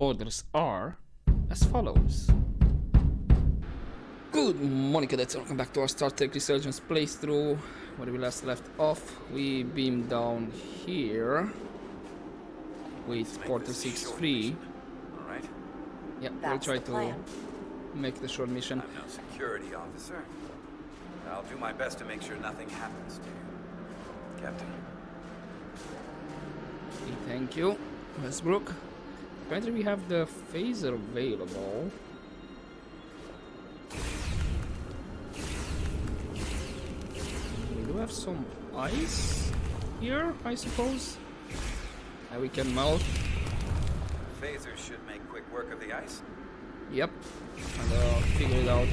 Orders are as follows. Good morning, cadets. Welcome back to our Star Trek Resurgence playthrough. Where we last left off, we beamed down here with Portal 6 free. All right. Yeah, we'll try to make the short mission. I'm no security officer. I'll do my best to make sure nothing happens to you, Captain. Okay, thank you, Westbrook. Apparently we have the phaser available. We do have some ice here, I suppose. And we can melt. Phasers should make quick work of the ice. Yep, and figure it out.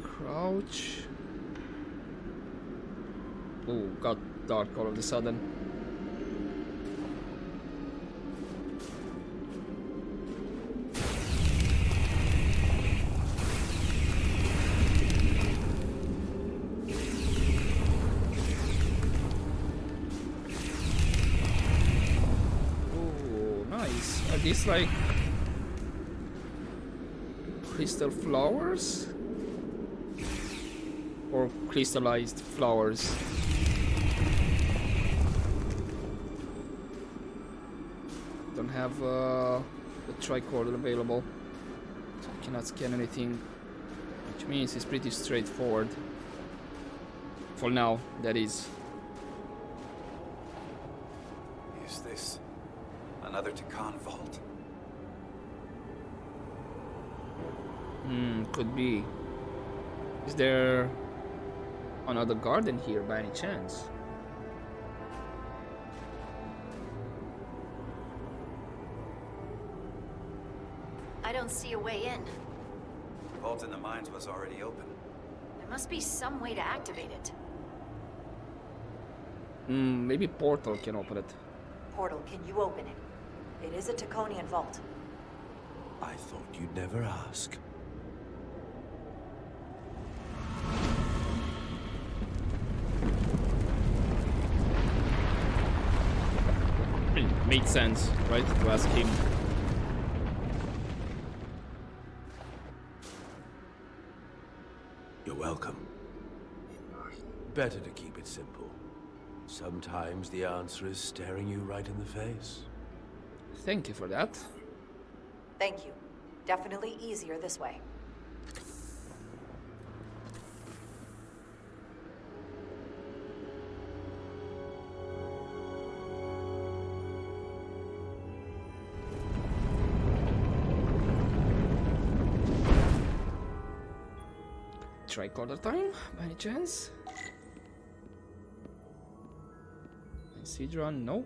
Crouch. Oh, got dark all of a sudden. Oh, nice. Are these like crystal flowers? Or crystallized flowers? Don't have the tricorder available, so I cannot scan anything, which means it's pretty straightforward. For now, that is. Is this another Takan vault? Could be. Is there another garden here by any chance? I don't see a way in. The vault in the mines was already open. There must be some way to activate it. Maybe Portal can open it. Portal, can you open it? It is a Taconian vault. I thought you'd never ask. It made sense, right, to ask him. You're welcome. Better to keep it simple. Sometimes the answer is staring you right in the face. Thank you for that. Thank you. Definitely easier this way. Tricorder time, by any chance? Sidron, no.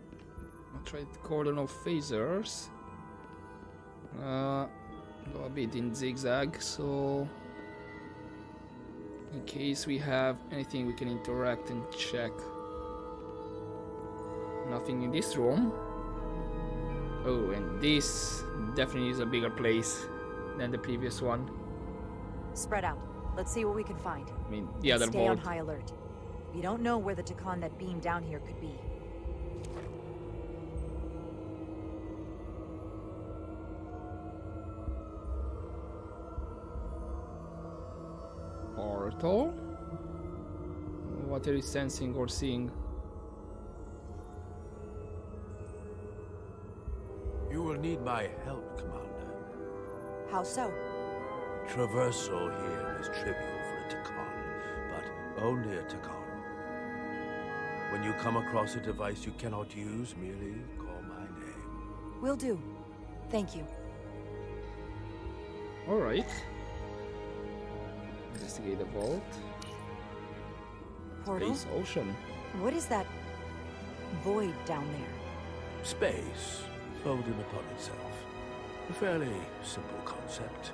Not tricorder, no phasers. Go a bit in zigzag, so in case we have anything we can interact and check. Nothing in this room. Oh, and this definitely is a bigger place than the previous one. Spread out. Let's see what we can find. I mean, the other Stay on vault. high alert. We don't know where the Takan that beamed down here could be. Portal? What are you sensing or seeing? You will need my help, Commander. How so? Traversal here is trivial for a Takan, but only a Takan. When you come across a device you cannot use, merely call my name. Will do. Thank you. Alright. Investigate the vault. Portal? Space ocean. What is that void down there? Space, folding upon itself. A fairly simple concept.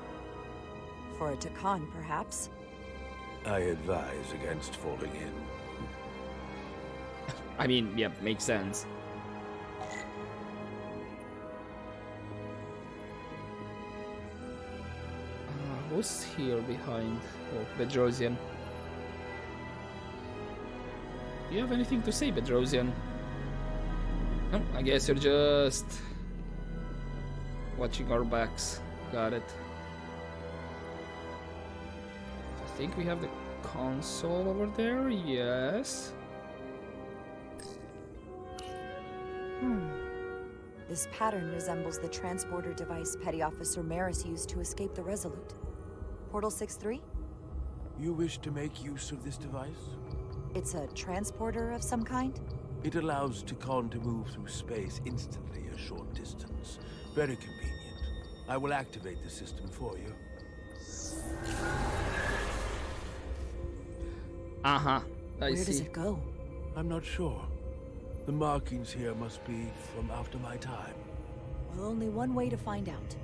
For a Takan, perhaps? I advise against falling in. I mean, yeah, makes sense. Who's here behind? Oh, Bedrosian. Do you have anything to say, Bedrosian? No, I guess you're just watching our backs. Got it. I think we have the console over there. Yes. This pattern resembles the transporter device Petty Officer Maris used to escape the Resolute. Portal 6-3? You wish to make use of this device? It's a transporter of some kind? It allows Tikhon to move through space instantly a short distance. Very convenient. I will activate the system for you. I Where see. does it go? I'm not sure. The markings here must be from after my time. Well, only one way to find out.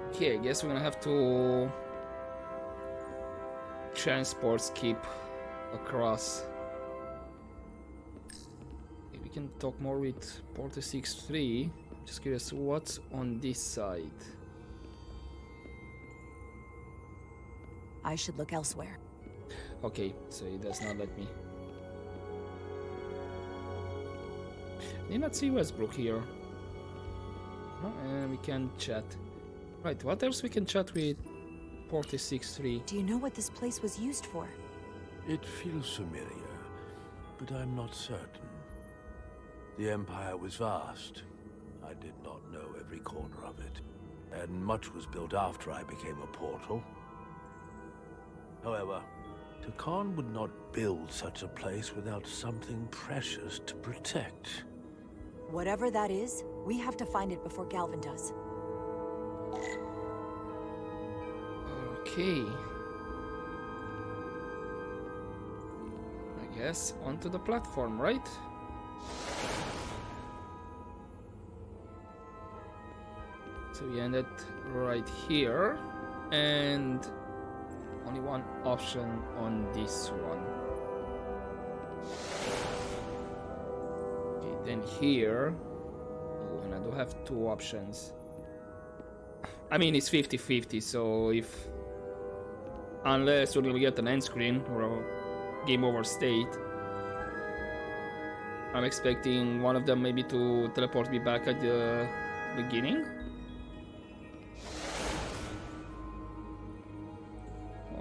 Okay, I guess we're gonna have to transport skip across. Okay, we can talk more with Porter 6-3. Just curious, what's on this side? I should look elsewhere. Okay, so it does not let me. Did not see Westbrook here. No, and we can chat. Right, what else we can chat with Porter 6-3? Do you know what this place was used for? It feels familiar, but I'm not certain. The Empire was vast. I did not know every corner of it, and much was built after I became a portal. However, Tikhon would not build such a place without something precious to protect. Whatever that is, we have to find it before Galvin does. Okay. I guess onto the platform, right? So we ended right here, and only one option on this one. Okay, then here, oh, and I do have two options. I mean, it's 50-50, so unless we're gonna get an end screen or a game over state, I'm expecting one of them maybe to teleport me back at the beginning.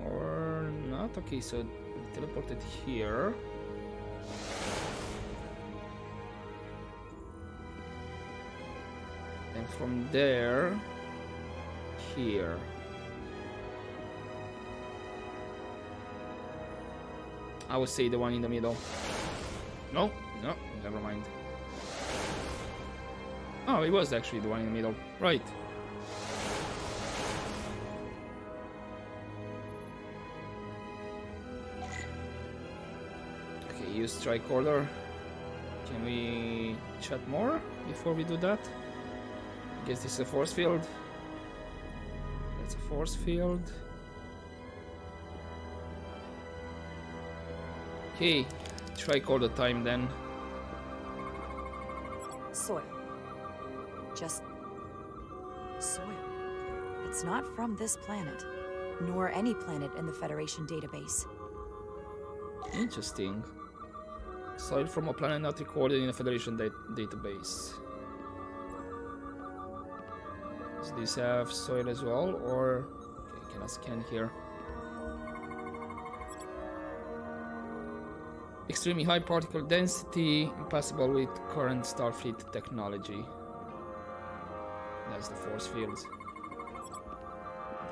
Or not. Okay, so teleported here. And from there, here. I would say the one in the middle. No, never mind. Oh, it was actually the one in the middle. Right. Okay, use tricorder. Can we chat more before we do that? I guess this is a force field. That's a force field. Okay, tricorder time then. Soil. Just soil. It's not from this planet, nor any planet in the Federation database. Interesting. Soil from a planet not recorded in the Federation database. Does this have soil as well, or... Okay, can I scan here? Extremely high particle density, impossible with current Starfleet technology. That's the force fields.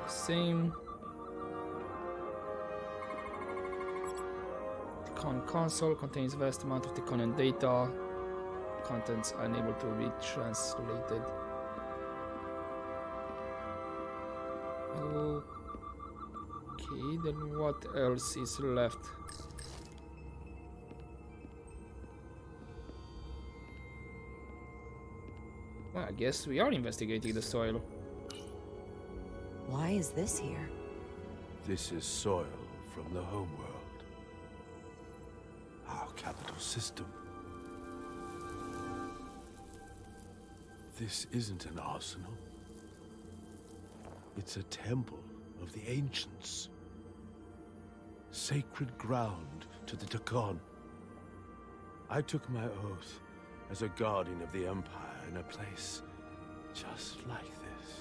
The same. Tikhon console contains vast amount of Tikhonian data. Contents unable to be translated. Okay, then what else is left? Well, I guess we are investigating the soil. Why is this here? This is soil from the homeworld. Our capital system. this isn't an arsenal. It's a temple of the ancients. Sacred ground to the Takon. I took my oath as a guardian of the Empire in a place just like this.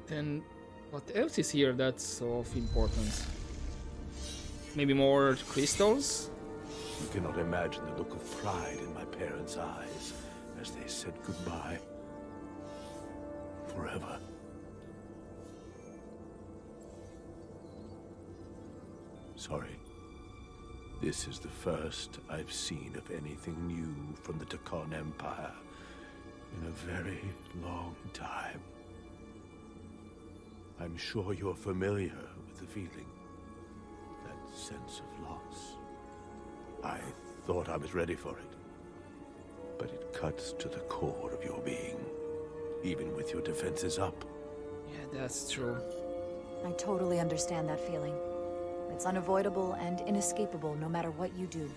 Then what else is here that's of importance? Maybe more crystals? You cannot imagine the look of pride in my parents' eyes as they said goodbye. Forever. Sorry. This is the first I've seen of anything new from the Takon Empire in a very long time. I'm sure you're familiar with the feeling. That sense of loss. I thought I was ready for it. But it cuts to the core of your being, even with your defenses up. Yeah, that's true. I totally understand that feeling. It's unavoidable and inescapable no matter what you do.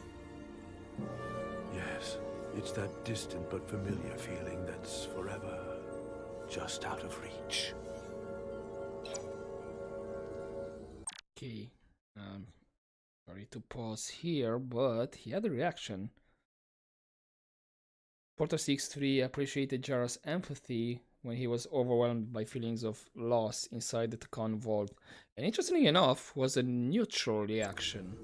Yes, it's that distant but familiar feeling that's forever just out of reach. Okay. Sorry to pause here, but he had a reaction. Porter 63 appreciated Jara's empathy when he was overwhelmed by feelings of loss inside the Takon vault. And interestingly enough, was a neutral reaction.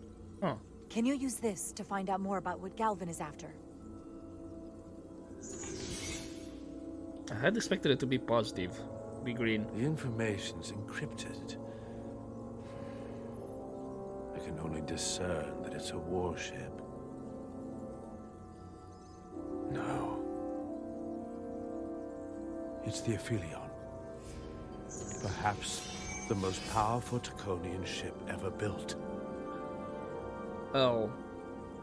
Huh. Can you use this to find out more about what Galvin is after? I had expected it to be positive. Be green. The information's encrypted. I can only discern that it's a warship. No. It's the Aphelion. Perhaps the most powerful Takonian ship ever built. Oh.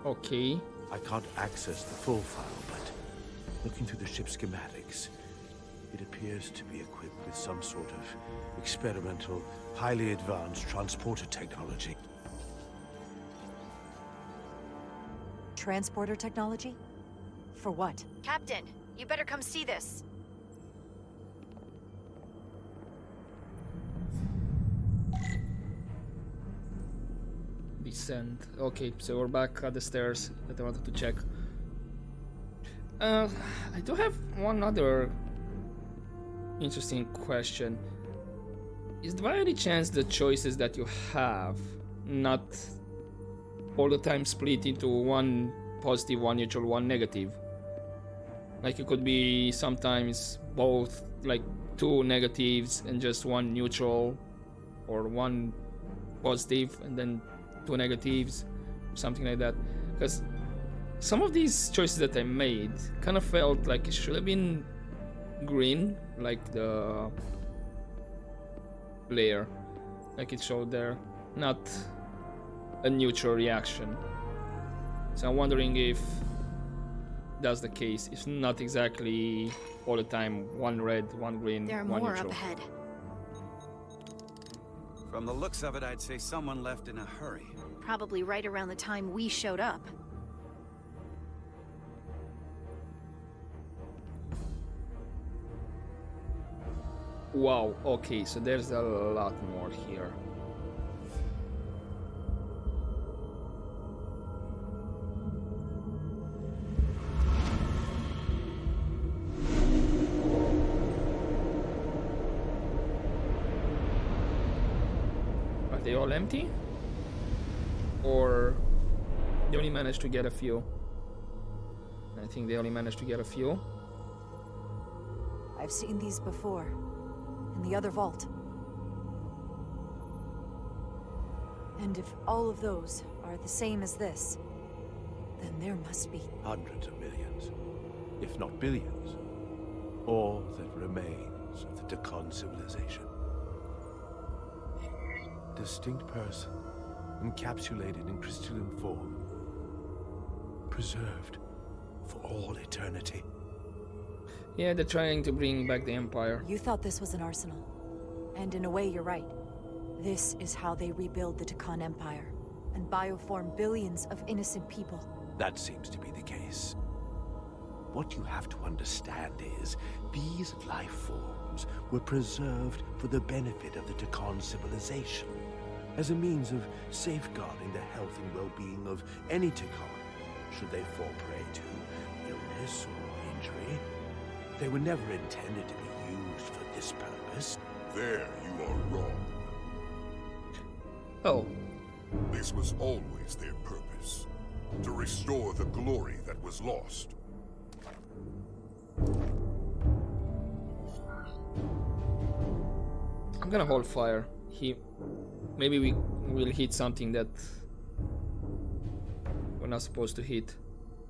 Okay. I can't access the full file, but looking through the ship's schematics, it appears to be equipped with some sort of experimental, highly advanced transporter technology. Transporter technology? For what? Captain, you better come see this. Descent. Okay, so we're back at the stairs that I wanted to check. I do have one other interesting question. Is there by any chance the choices that you have not all the time split into one positive, one neutral, one negative? Like it could be sometimes both, like 2 negatives and just 1 neutral, or 1 positive and then 2 negatives, something like that. Because some of these choices that I made kind of felt like it should have been green, like the layer, like it showed there, not a neutral reaction. So I'm wondering if that's the case. It's not exactly all the time 1 red, 1 green, There are 1 more neutral. up ahead. From the looks of it, I'd say someone left in a hurry. Probably right around the time we showed up. Wow, okay, so there's a lot more here. Are they all empty? Or they only managed to get a few? I think they only managed to get a few. I've seen these before. In the other vault. And if all of those are the same as this, then there must be... Hundreds of millions, if not billions. All that remains of the Takon civilization. Distinct person, encapsulated in crystalline form. Preserved for all eternity. Yeah, they're trying to bring back the Empire. You thought this was an arsenal. And in a way, you're right. This is how they rebuild the Takon Empire, and bioform billions of innocent people. That seems to be the case. What you have to understand is, these life forms were preserved for the benefit of the Takan civilization, as a means of safeguarding the health and well-being of any Takan, should they fall prey to illness or injury. They were never intended to be used for this purpose. There you are wrong. Oh, This was always their purpose. To restore the glory that was lost. I'm gonna hold fire. Maybe we will hit something that we're not supposed to hit.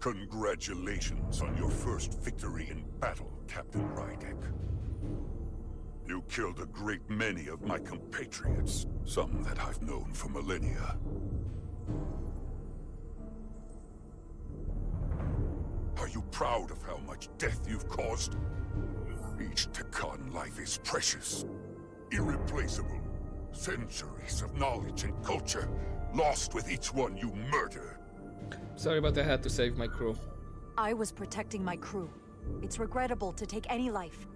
Congratulations on your first victory in battle, Captain Rydek. You killed a great many of my compatriots, some that I've known for millennia. Are you proud of how much death you've caused? Each Takan life is precious, irreplaceable. Centuries of knowledge and culture, lost with each one you murder. Sorry, but I had to save my crew. I was protecting my crew. It's regrettable to take any life.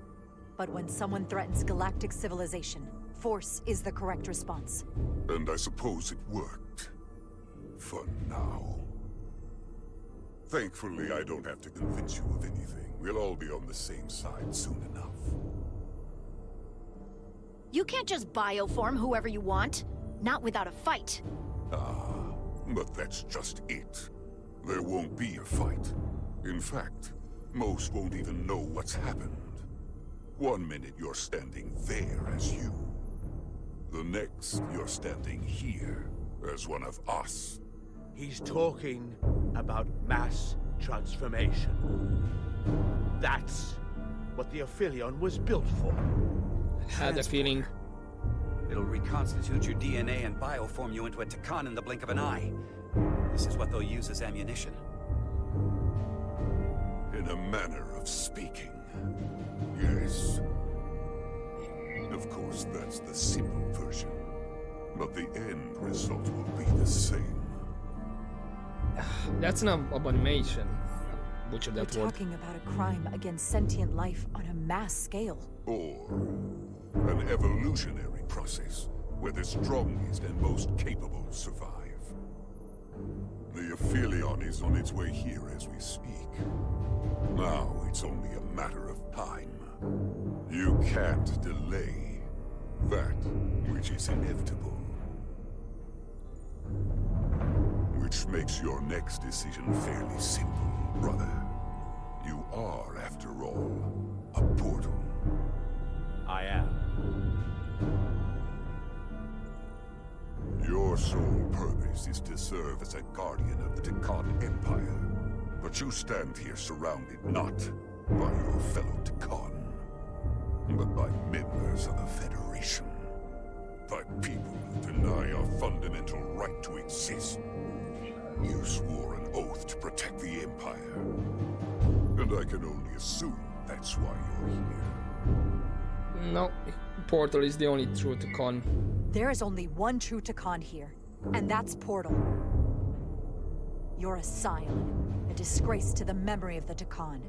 But when someone threatens galactic civilization, force is the correct response. And I suppose it worked. For now. Thankfully, I don't have to convince you of anything. We'll all be on the same side soon enough. You can't just bioform whoever you want. Not without a fight. Ah, but that's just it. There won't be a fight. In fact, most won't even know what's happened. 1 minute you're standing there as you. The next, you're standing here as one of us. He's talking about mass transformation. That's what the Aphelion was built for. Had a feeling. It'll reconstitute your DNA and bioform you into a Takan in the blink of an eye. This is what they'll use as ammunition. In a manner of speaking. Yes. Of course, that's the simple version. But the end result will be the same. That's an abomination. Butcher We're that word. talking about a crime against sentient life on a mass scale. Or an evolutionary process where the strongest and most capable survive. The Aphelion is on its way here as we speak. Now it's only a matter of time. You can't delay that which is inevitable. Which makes your next decision fairly simple, brother. You are, after all, a portal. I am. Your sole purpose is to serve as a guardian of the Takan Empire. But you stand here surrounded not by your fellow Takan, but by members of the Federation. By people who deny our fundamental right to exist. You swore an oath to protect the Empire. And I can only assume that's why you're here. No, Portal is the only true Takan. There is only one true Takan here, and that's Portal. You're a scion, a disgrace to the memory of the Takan,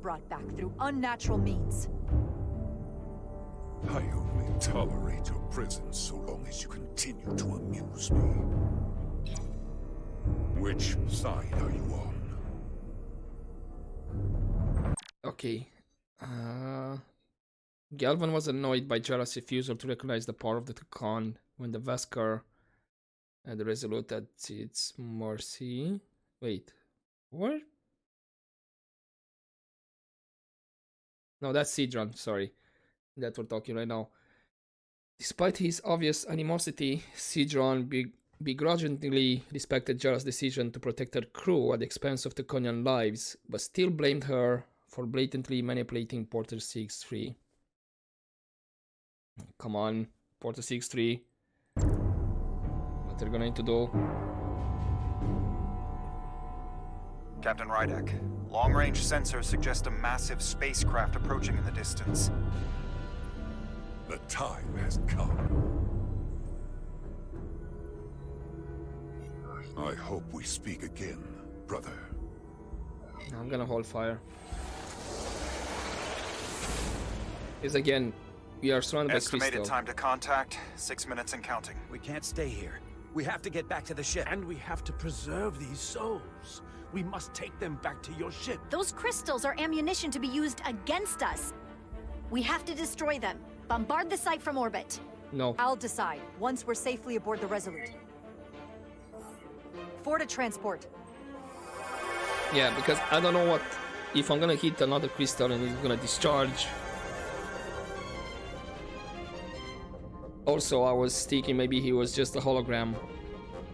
brought back through unnatural means. I only tolerate your presence so long as you continue to amuse me. Which side are you on? Okay. Galvan was annoyed by Jara's refusal to recognize the power of the Takan when the Vaskar and the Resolute at its mercy. Wait, what? No, that's Sidron, sorry. That we're talking right now. Despite his obvious animosity, Sidron begrudgingly respected Jara's decision to protect her crew at the expense of Takonian lives, but still blamed her for blatantly manipulating Porter 6-3. Come on, Porter 6-3. What they're going to do? Captain Rydek, long-range sensors suggest a massive spacecraft approaching in the distance. The time has come. I hope we speak again, brother. I'm gonna hold fire. Is again, we are surrounded by Estimated crystal. time to contact, 6 minutes and counting. We can't stay here. We have to get back to the ship. And we have to preserve these souls. We must take them back to your ship. Those crystals are ammunition to be used against us. We have to destroy them. Bombard the site from orbit. No. I'll decide once we're safely aboard the Resolute. 4 to transport. Yeah, because I don't know what if I'm gonna hit another crystal and it's gonna discharge. Also, I was thinking maybe he was just a hologram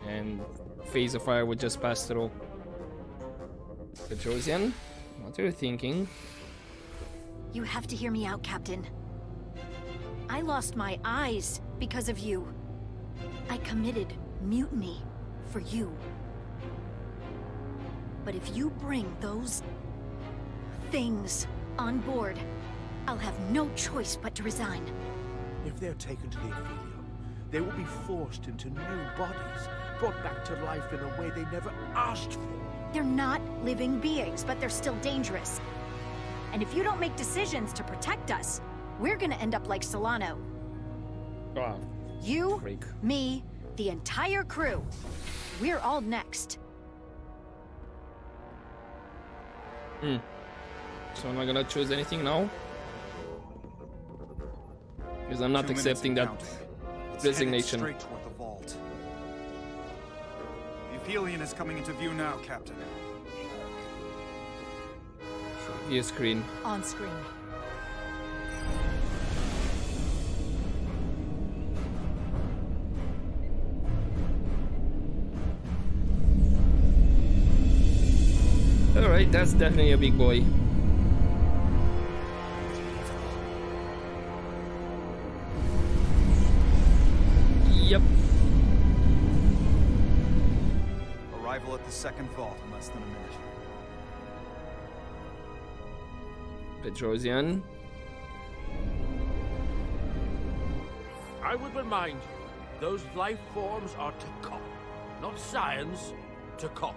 and phase of fire would just pass through. Josian, what are you thinking? You have to hear me out, Captain. I lost my eyes because of you. I committed mutiny for you. But if you bring those things on board, I'll have no choice but to resign. If they're taken to the Aphelion, they will be forced into new bodies, brought back to life in a way they never asked for. They're not living beings, but they're still dangerous. And if you don't make decisions to protect us, we're gonna end up like Solano. Wow. You, Freak. me, the entire crew. We're all next. So am I gonna choose anything now? Because I'm not 2 minutes accepting and that counting. It's resignation. headed straight toward the vault. The Aphelion is coming into view now, Captain. View screen. On screen. Alright, that's definitely a big boy. Yep. Arrival at the second vault in less than a minute. Petrosian. I would remind you, those life forms are Takon, not science. Takon.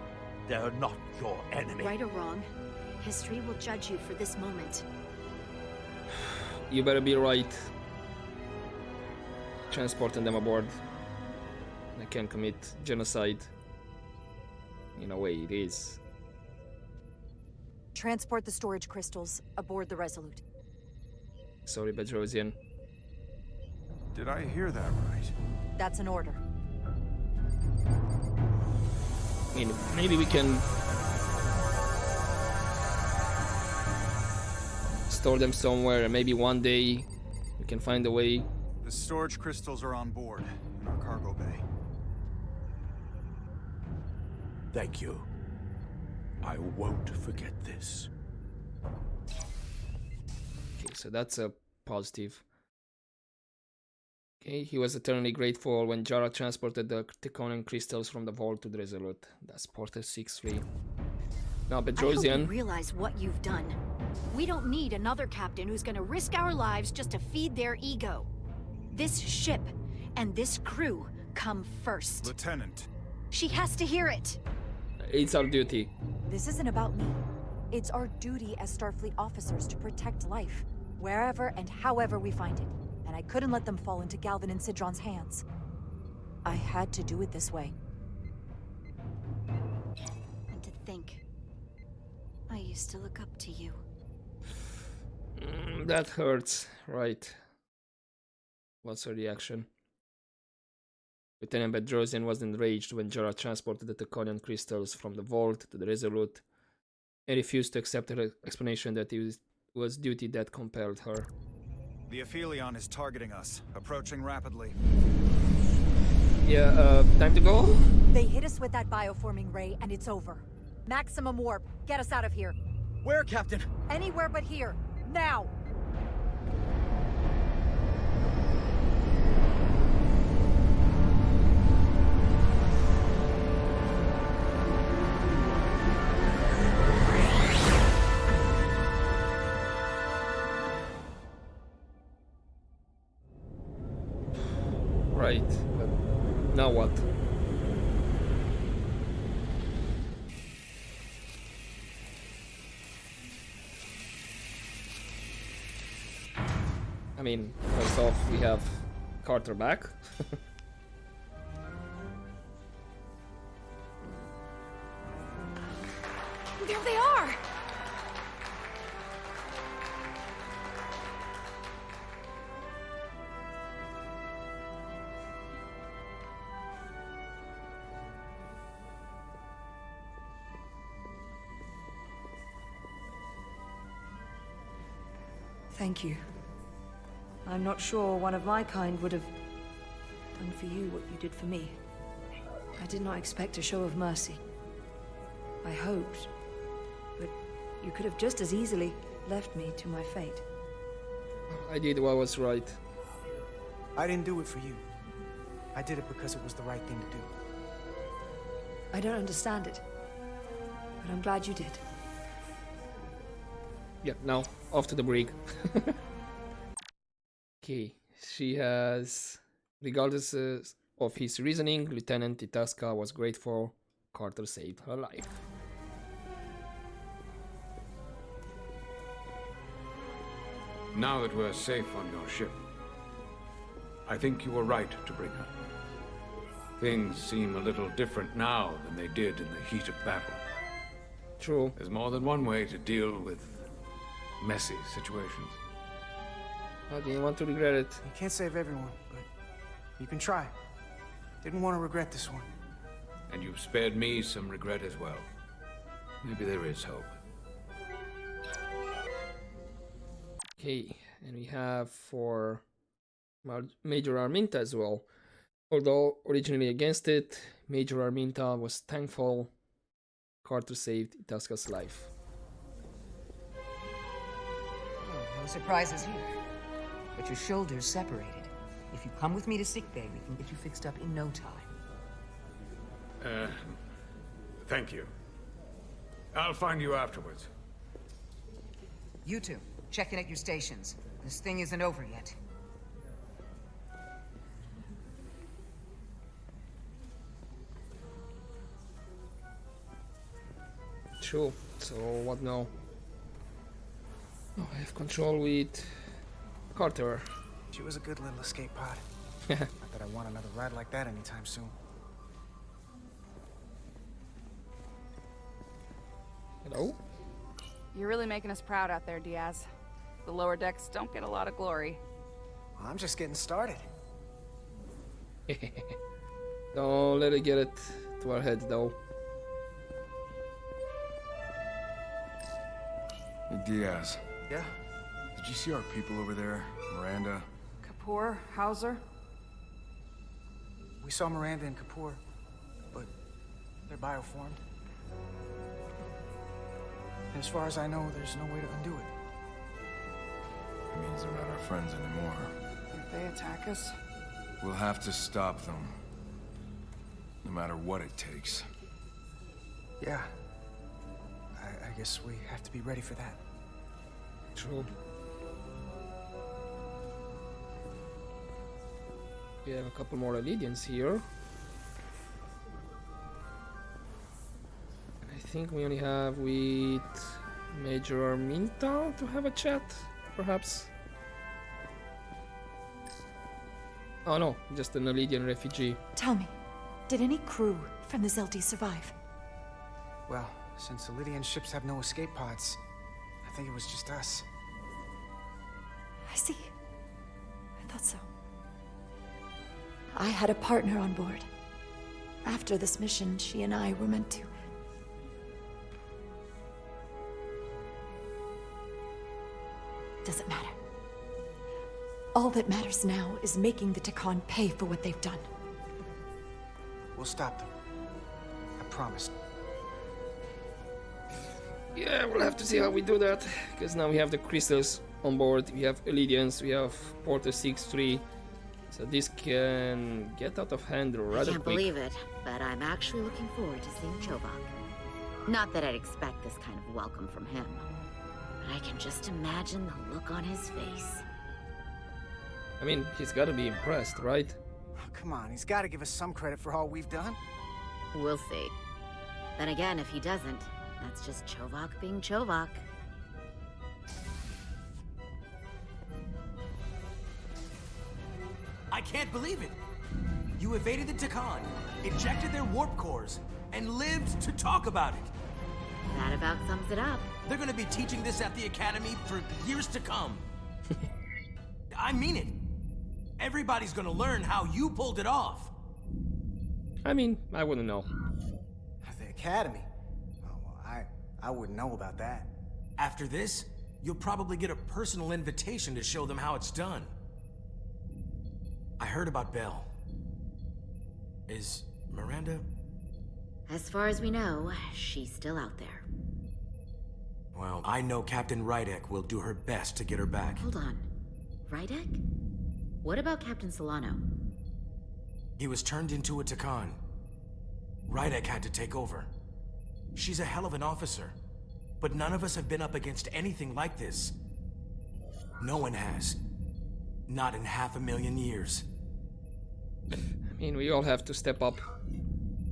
They're not your enemy. Right or wrong, history will judge you for this moment. You better be right. Transporting them aboard. I can commit genocide. In a way, it is. Transport the storage crystals aboard the Resolute. Sorry, Bedrosian. Did I hear that right? That's an order. I mean, maybe we can store them somewhere, and maybe one day we can find a way. The storage crystals are on board in our cargo bay. Thank you. I won't forget this. Okay, so that's a positive. Okay, he was eternally grateful when Jara transported the Ticonan crystals from the vault to the Resolute. That's Porter 6-3. Now, I hope you Bedrosian. realize what you've done. We don't need another captain who's gonna risk our lives just to feed their ego. This ship and this crew come first. Lieutenant, She has to hear it. It's our duty. This isn't about me. It's our duty as Starfleet officers to protect life, wherever and however we find it. And I couldn't let them fall into Galvin and Sidron's hands. I had to do it this way. And to think, I used to look up to you. That hurts, right? What's her reaction? Lieutenant Bedrosian was enraged when Jara transported the Taconian crystals from the vault to the Resolute and refused to accept her explanation that it was duty that compelled her. the Aphelion is targeting us, approaching rapidly. Yeah, time to go? They hit us with that bioforming ray, and it's over. Maximum warp. Get us out of here. Where, Captain? Anywhere but here. Now! Right, but now what? I mean, first off, we have Carter back. There they are! Thank you. I'm not sure one of my kind would have done for you what you did for me. I did not expect a show of mercy. I hoped, but you could have just as easily left me to my fate. I did what was right. I didn't do it for you. I did it because it was the right thing to do. I don't understand it, but I'm glad you did. Yeah, now off to the brig. Okay, she has, regardless of his reasoning, Lieutenant Itasca was grateful Carter saved her life. Now that we're safe on your ship, I think you were right to bring her. Things seem a little different now than they did in the heat of battle. True. There's more than one way to deal with messy situations. I didn't want to regret it. You can't save everyone, but you can try. Didn't want to regret this one. And you've spared me some regret as well. Maybe there is hope. Okay, and we have for Major Arminta as well. Although originally against it, Major Arminta was thankful Carter saved Itasca's life. Oh, no surprises here. But your shoulders separated. If you come with me to sickbay, we can get you fixed up in no time. Thank you. I'll find you afterwards. You two, check in at your stations. This thing isn't over yet. True. So what now? Oh, I have control with Carter. She was a good little escape pod. Not that I want another ride like that anytime soon. Hello? You're really making us proud out there, Diaz. The lower decks don't get a lot of glory. I'm just getting started. Don't let it get it to our heads though. Hey, Diaz. Yeah? Did you see our people over there? Miranda? Kapoor, Hauser? We saw Miranda and Kapoor, but they're bioformed. And as far as I know, there's no way to undo it. It means they're not our friends anymore. If they attack us? We'll have to stop them. No matter what it takes. Yeah. I guess we have to be ready for that. True. We have a couple more Lydians here. And I think we only have with Major Arminta to have a chat, perhaps. Oh no, just an Lydian refugee. Tell me, did any crew from the Zelti survive? Well, since the Lydian ships have no escape pods, I think it was just us. I see. I thought so. I had a partner on board. After this mission, she and I were meant to... Doesn't matter. All that matters now is making the Takan pay for what they've done. We'll stop them. I promise. Yeah, we'll have to see how we do that, because now we have the crystals on board, we have Lydians, we have Porter 6-3, so this can get out of hand rather quick. I can't believe it, but I'm actually looking forward to seeing Chovak. Not that I'd expect this kind of welcome from him, but I can just imagine the look on his face. I mean, he's gotta be impressed, right? Oh, come on, he's gotta give us some credit for all we've done. We'll see. Then again, if he doesn't, that's just Chovak being Chovak. I can't believe it. You evaded the Takan, ejected their warp cores, and lived to talk about it. That about sums it up. They're gonna be teaching this at the Academy for years to come. I mean it. Everybody's gonna learn how you pulled it off. I mean, I wouldn't know. The Academy? Oh, well, I wouldn't know about that. After this, you'll probably get a personal invitation to show them how it's done. I heard about Belle. Is Miranda? As far as we know, she's still out there. Well, I know Captain Rydek will do her best to get her back. Hold on. Rydek? What about Captain Solano? He was turned into a Takan. Rydek had to take over. She's a hell of an officer, but none of us have been up against anything like this. No one has. Not in 500,000 years. I mean, we all have to step up.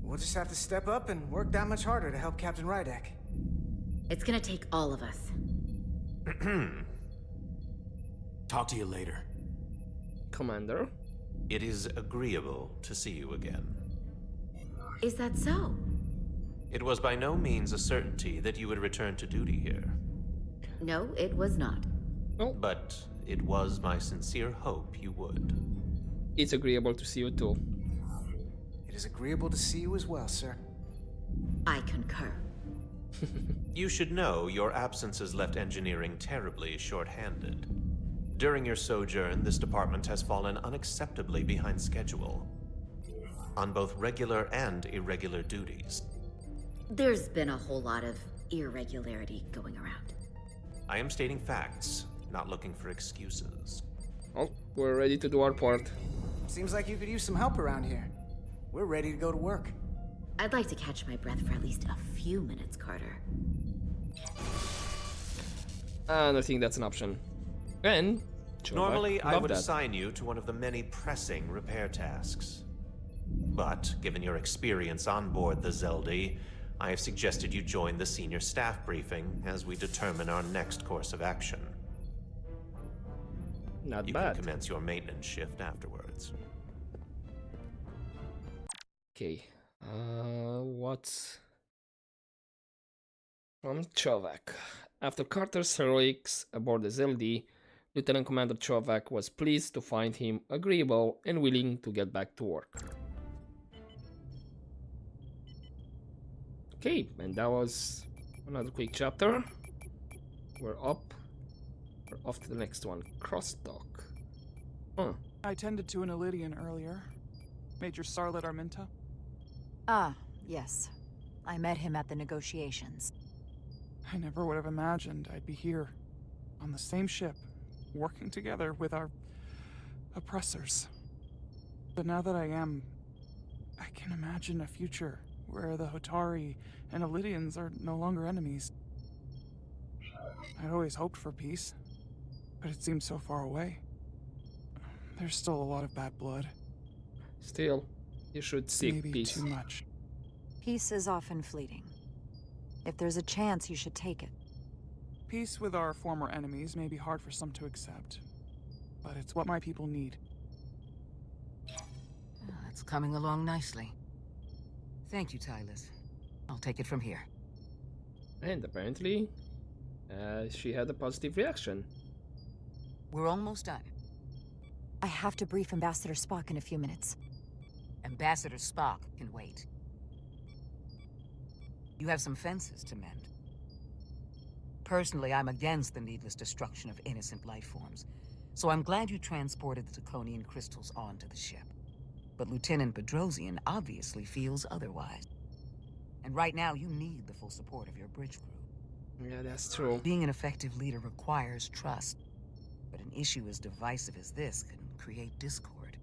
We'll just have to step up and work that much harder to help Captain Rydek. It's gonna take all of us. Talk to you later. Commander? It is agreeable to see you again. Is that so? It was by no means a certainty that you would return to duty here. No, it was not. Oh. But it was my sincere hope you would. It's agreeable to see you too. It is agreeable to see you as well, sir. I concur. You should know your absence has left engineering terribly short-handed. During your sojourn, this department has fallen unacceptably behind schedule on both regular and irregular duties. There's been a whole lot of irregularity going around. I am stating facts, not looking for excuses. Oh, we're ready to do our part. Seems like you could use some help around here. We're ready to go to work. I'd like to catch my breath for at least a few minutes, Carter. I don't think that's an option. And normally, I would that. assign you to one of the many pressing repair tasks. But, given your experience on board the Zeldi, I have suggested you join the senior staff briefing as we determine our next course of action. Not you bad. You can commence your maintenance shift afterwards. Okay. What's from Chovak? After Carter's heroics aboard the Zeldi, Lieutenant Commander Chovak was pleased to find him agreeable and willing to get back to work. Okay, and that was another quick chapter. We're up. We're off to the next one. Crossdock. Huh. I tended to an Elydian earlier. Major Sarlet Arminta. Ah, yes. I met him at the negotiations. I never would have imagined I'd be here, on the same ship, working together with our oppressors. But now that I am, I can imagine a future where the Hotari and Elydians are no longer enemies. I'd always hoped for peace, but it seems so far away. There's still a lot of bad blood. Still, you should seek Maybe peace. Too much. Peace is often fleeting. If there's a chance, you should take it. Peace with our former enemies may be hard for some to accept, but it's what my people need. It's coming along nicely. Thank you, Tylus. I'll take it from here. And apparently, she had a positive reaction. We're almost done. I have to brief Ambassador Spock in a few minutes. Ambassador Spock can wait. You have some fences to mend. Personally, I'm against the needless destruction of innocent life forms, so I'm glad you transported the Draconian crystals onto the ship. But Lieutenant Bedrosian obviously feels otherwise. And right now, you need the full support of your bridge crew. Yeah, that's true. Being an effective leader requires trust, but an issue as divisive as this can create discord.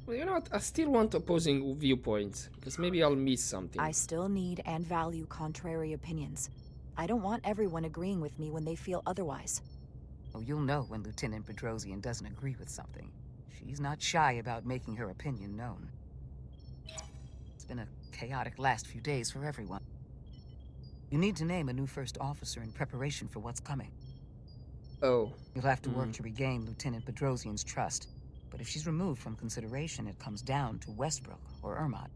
Well, you know what? I still want opposing viewpoints, because maybe I'll miss something. I still need and value contrary opinions. I don't want everyone agreeing with me when they feel otherwise. Oh, you'll know when Lieutenant Bedrosian doesn't agree with something. She's not shy about making her opinion known. It's been a chaotic last few days for everyone. You need to name a new first officer in preparation for what's coming. Oh. You'll have to work to regain Lieutenant Bedrosian's trust. But if she's removed from consideration, it comes down to Westbrook or Ermot.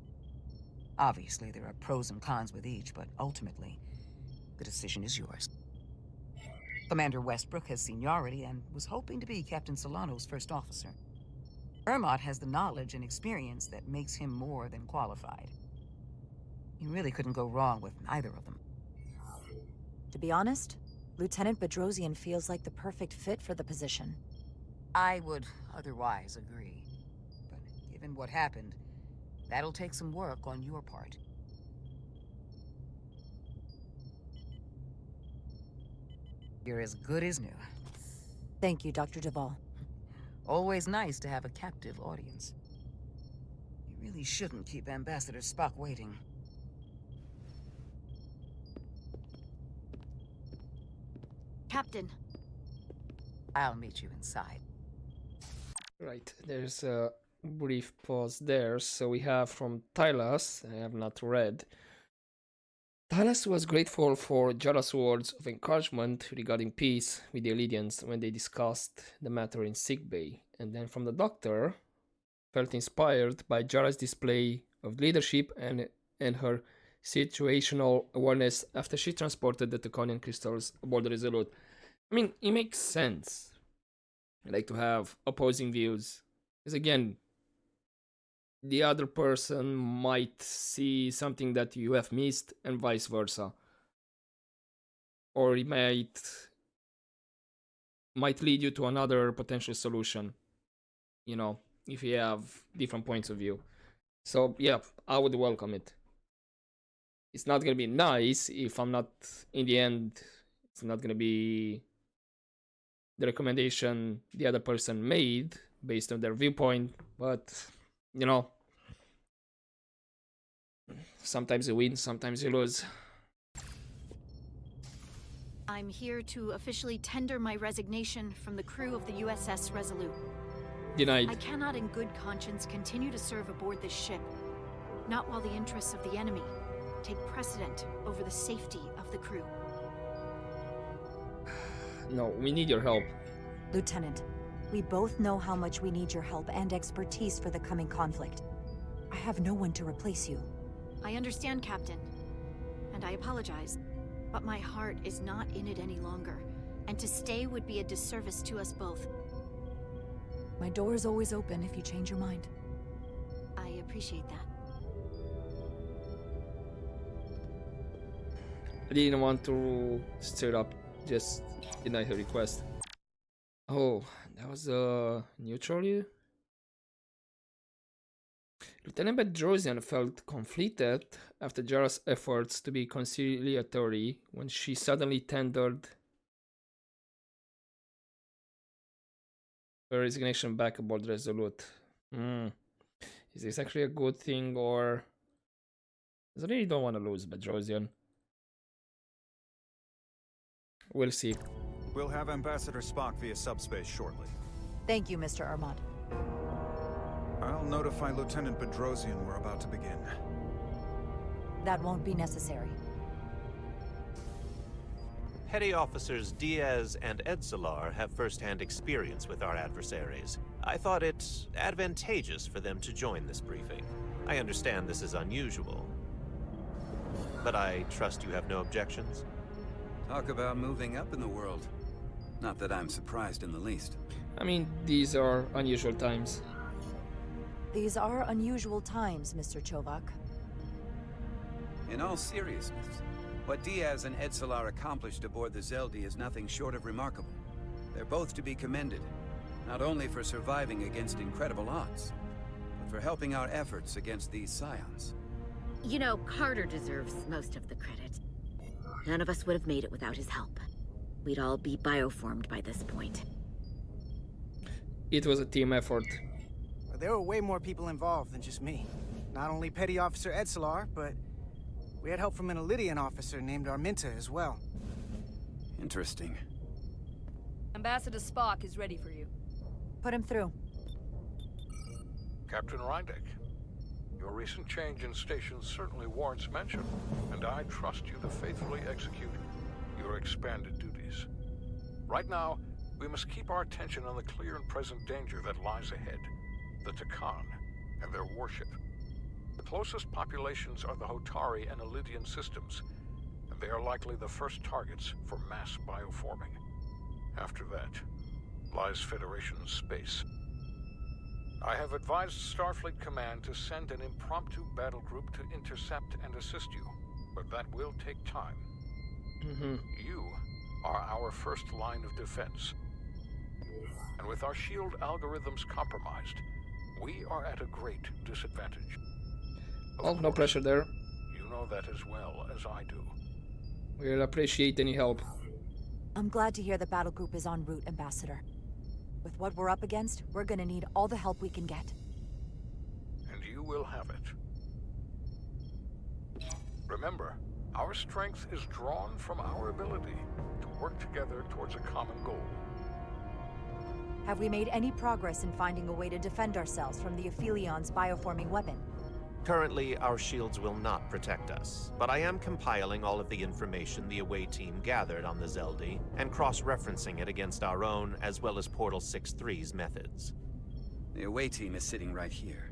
Obviously, there are pros and cons with each, but ultimately, the decision is yours. Commander Westbrook has seniority and was hoping to be Captain Solano's first officer. Ermot has the knowledge and experience that makes him more than qualified. You really couldn't go wrong with either of them. To be honest, Lieutenant Bedrosian feels like the perfect fit for the position. I would otherwise agree. But given what happened, that'll take some work on your part. You're as good as new. Thank you, Dr. Duvall. Always nice to have a captive audience. You really shouldn't keep Ambassador Spock waiting. Captain. I'll meet you inside. Right, there's a brief pause there. So we have from Tylas, I have not read. Tylas was grateful for Jara's words of encouragement regarding peace with the Eldians when they discussed the matter in sickbay. And then from the Doctor, felt inspired by Jara's display of leadership and her situational awareness after she transported the Taconian crystals aboard the Resolute. I mean, it makes sense. I like to have opposing views. Because again, the other person might see something that you have missed and vice versa. Or it might lead you to another potential solution. You know, if you have different points of view. So yeah, I would welcome it. It's not gonna be nice if I'm not, in the end, it's not gonna be the recommendation the other person made based on their viewpoint, but you know, sometimes you win, sometimes you lose. I'm here to officially tender my resignation from the crew of the USS Resolute. Denied. I cannot in good conscience continue to serve aboard this ship, not while the interests of the enemy take precedent over the safety of the crew. No, we need your help. Lieutenant, we both know how much we need your help and expertise for the coming conflict. I have no one to replace you. I understand, Captain, and I apologize, but my heart is not in it any longer, and to stay would be a disservice to us both. My door is always open if you change your mind. I appreciate that. I didn't want to stir up, just deny her request. Oh, that was neutral. Lieutenant Bedrosian felt conflicted after Jara's efforts to be conciliatory when she suddenly tendered her resignation back aboard Resolute. Is this actually a good thing, or I really don't want to lose Bedrosian? We'll see. We'll have Ambassador Spock via subspace shortly. Thank you, Mr. Ermot. I'll notify Lieutenant Bedrosian we're about to begin. That won't be necessary. Petty Officers Diaz and Edsalar have first-hand experience with our adversaries. I thought it advantageous for them to join this briefing. I understand this is unusual, but I trust you have no objections? Talk about moving up in the world. Not that I'm surprised in the least. I mean, these are unusual times. These are unusual times, Mr. Chovak. In all seriousness, what Diaz and Edsalar accomplished aboard the Zeldi is nothing short of remarkable. They're both to be commended, not only for surviving against incredible odds, but for helping our efforts against these scions. You know, Carter deserves most of the credit. None of us would have made it without his help. We'd all be bioformed by this point. It was a team effort. There were way more people involved than just me. Not only Petty Officer Edsalar, but we had help from an Elydian officer named Arminta as well. Interesting. Ambassador Spock is ready for you. Put him through. Captain Rydek, your recent change in station certainly warrants mention, and I trust you to faithfully execute your expanded duties. Right now, We must keep our attention on the clear and present danger that lies ahead. The Takan and their warship. The closest populations are the Hotari and Elydian systems, and they are likely the first targets for mass bioforming. After that lies Federation space. I have advised Starfleet Command to send an impromptu battle group to intercept and assist you, but that will take time. You are our first line of defense. And with our shield algorithms compromised, we are at a great disadvantage. Oh, no pressure there. You know that as well as I do. We'll appreciate any help. I'm glad to hear the battle group is en route, Ambassador. With what we're up against, we're gonna need all the help we can get. And you will have it. Remember, our strength is drawn from our ability to work together towards a common goal. Have we made any progress in finding a way to defend ourselves from the Aphelion's bioforming weapon? Currently, our shields will not protect us, but I am compiling all of the information the away team gathered on the Zeldi and cross-referencing it against our own as well as Portal 6-3's methods. The away team is sitting right here.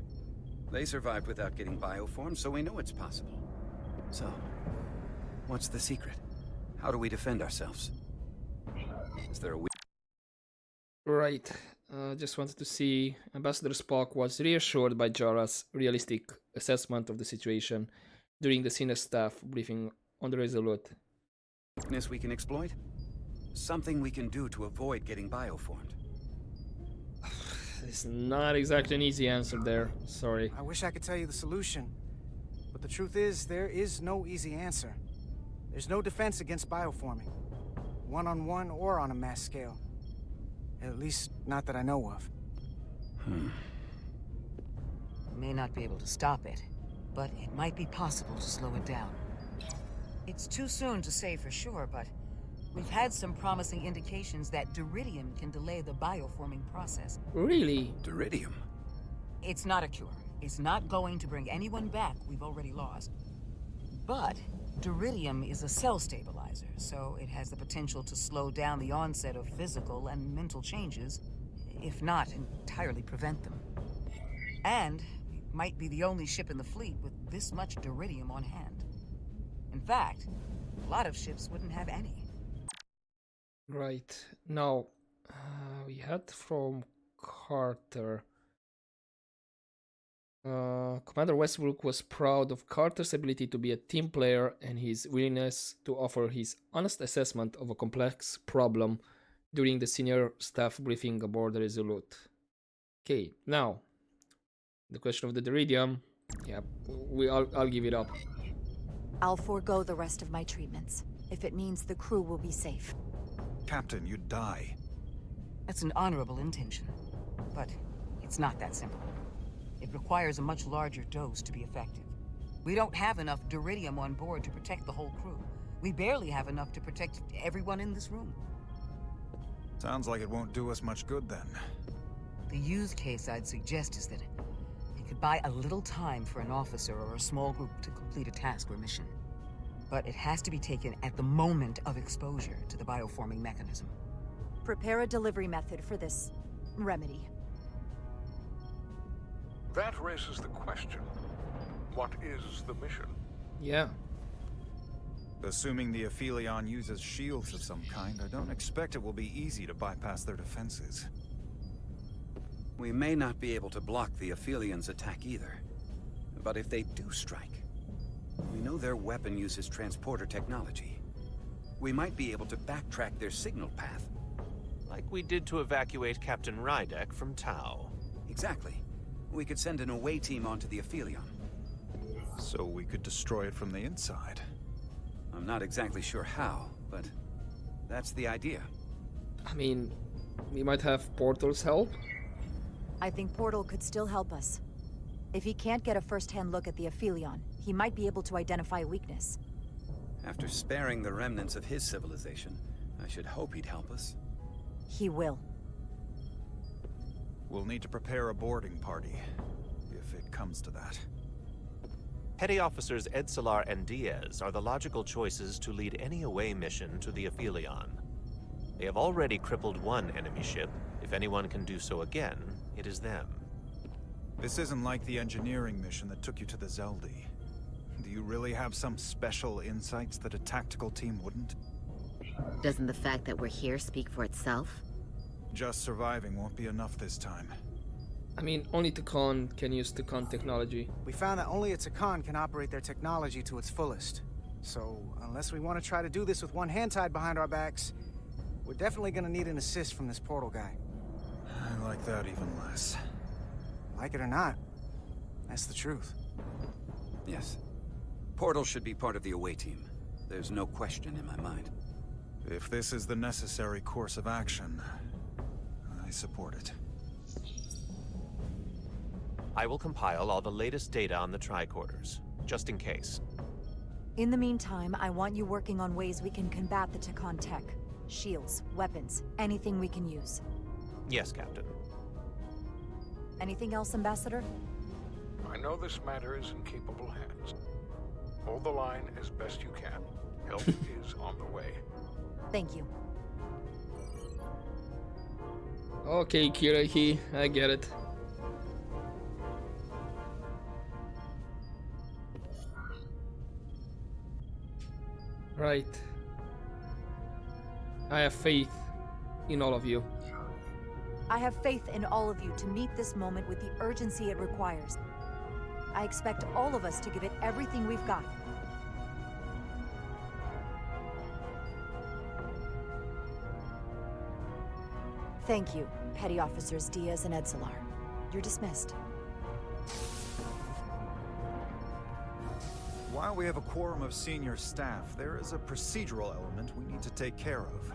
They survived without getting bioformed, so we know it's possible. So, what's the secret? How do we defend ourselves? Is there a Right. Just wanted to see. Ambassador Spock was reassured by Jara's realistic assessment of the situation during the senior staff briefing on the Resolute. weakness we can exploit? Something we can do to avoid getting bioformed. It's not exactly an easy answer there. Sorry. I wish I could tell you the solution, but the truth is, there is no easy answer. There's no defense against bioforming, one-on-one or on a mass scale. At least, not that I know of. May not be able to stop it, but it might be possible to slow it down. It's too soon to say for sure, but we've had some promising indications that Duridium can delay the bioforming process. Really? Duridium? It's not a cure. It's not going to bring anyone back we've already lost. But Duridium is a cell stabilizer, so it has the potential to slow down the onset of physical and mental changes, if not entirely prevent them. And we might be the only ship in the fleet with this much Duridium on hand. In fact, a lot of ships wouldn't have any. Right. Now, we had from Carter. Commander Westbrook was proud of Carter's ability to be a team player and his willingness to offer his honest assessment of a complex problem during the senior staff briefing aboard the Resolute. Okay, now, the question of the Duridium. Yeah, I'll give it up. I'll forego the rest of my treatments, if it means the crew will be safe. Captain, you'd die. That's an honorable intention, but it's not that simple. It requires a much larger dose to be effective. We don't have enough Duridium on board to protect the whole crew. We barely have enough to protect everyone in this room. Sounds like it won't do us much good then. The use case I'd suggest is that it could buy a little time for an officer or a small group to complete a task or mission. But it has to be taken at the moment of exposure to the bioforming mechanism. Prepare a delivery method for this remedy. That raises the question, what is the mission? Yeah. Assuming the Aphelion uses shields of some kind, I don't expect it will be easy to bypass their defenses. We may not be able to block the Aphelion's attack either. But if they do strike, we know their weapon uses transporter technology. We might be able to backtrack their signal path. Like we did to evacuate Captain Rydek from Tau. Exactly. We could send an away team onto the Aphelion. So we could destroy it from the inside. I'm not exactly sure how, but that's the idea. I mean, we might have Portal's help. I think Portal could still help us. If he can't get a first-hand look at the Aphelion, he might be able to identify a weakness. After sparing the remnants of his civilization, I should hope he'd help us. He will. We'll need to prepare a boarding party, if it comes to that. Petty Officers Edsalar and Diaz are the logical choices to lead any away mission to the Aphelion. They have already crippled one enemy ship. If anyone can do so again, it is them. This isn't like the engineering mission that took you to the Zeldi. Do you really have some special insights that a tactical team wouldn't? Doesn't the fact that we're here speak for itself? Just surviving won't be enough this time. I mean, only Takon can use Takon technology. We found that only a Takon can operate their technology to its fullest. So, unless we want to try to do this with one hand tied behind our backs, we're definitely gonna need an assist from this portal guy. I like that even less. Like it or not, that's the truth. Yes. Portal should be part of the away team. There's no question in my mind. If this is the necessary course of action, I support it. I will compile all the latest data on the tricorders, just in case. In the meantime, I want you working on ways we can combat the Takon tech. Shields, weapons, anything we can use. Yes, Captain. Anything else, Ambassador? I know this matter is in capable hands. Hold the line as best you can. Help is on the way. Thank you. Okay, Kiraihi, I get it. Right. I have faith in all of you. I have faith in all of you to meet this moment with the urgency it requires. I expect all of us to give it everything we've got. Thank you, Petty Officers Diaz and Edselar. You're dismissed. While we have a quorum of senior staff, there is a procedural element we need to take care of.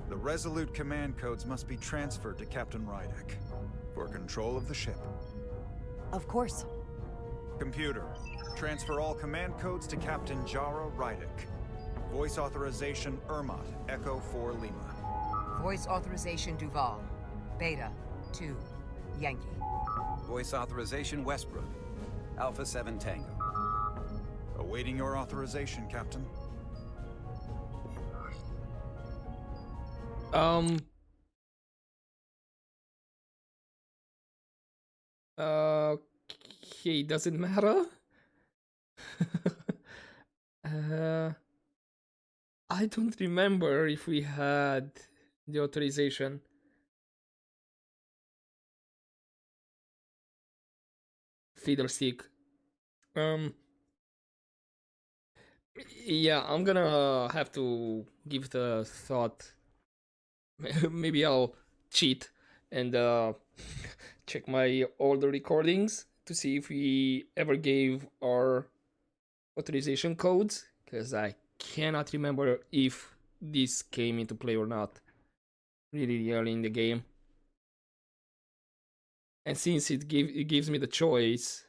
The Resolute command codes must be transferred to Captain Rydek for control of the ship. Of course. Computer, transfer all command codes to Captain Jara Rydek. Voice authorization Ermot, Echo 4 Lima. Voice authorization Duval. Beta 2 Yankee. Voice authorization Westbrook, Alpha 7 Tango. Awaiting your authorization, Captain. Okay, does it matter? I don't remember if we had the authorization. Fiddlestick. Yeah, I'm gonna have to give the thought. Maybe I'll cheat and check my older recordings to see if we ever gave our authorization codes, because I cannot remember if this came into play or not really early in the game. And since it gives me the choice.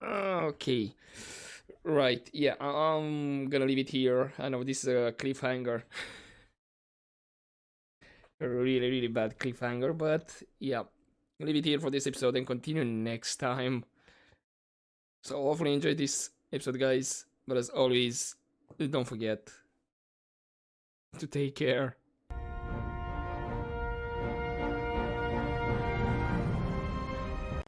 Okay. Right, yeah, I'm gonna leave it here. I know this is a cliffhanger. A really, really bad cliffhanger, but yeah. I'll leave it here for this episode and continue next time. So hopefully enjoy this episode, guys. But as always, don't forget to take care.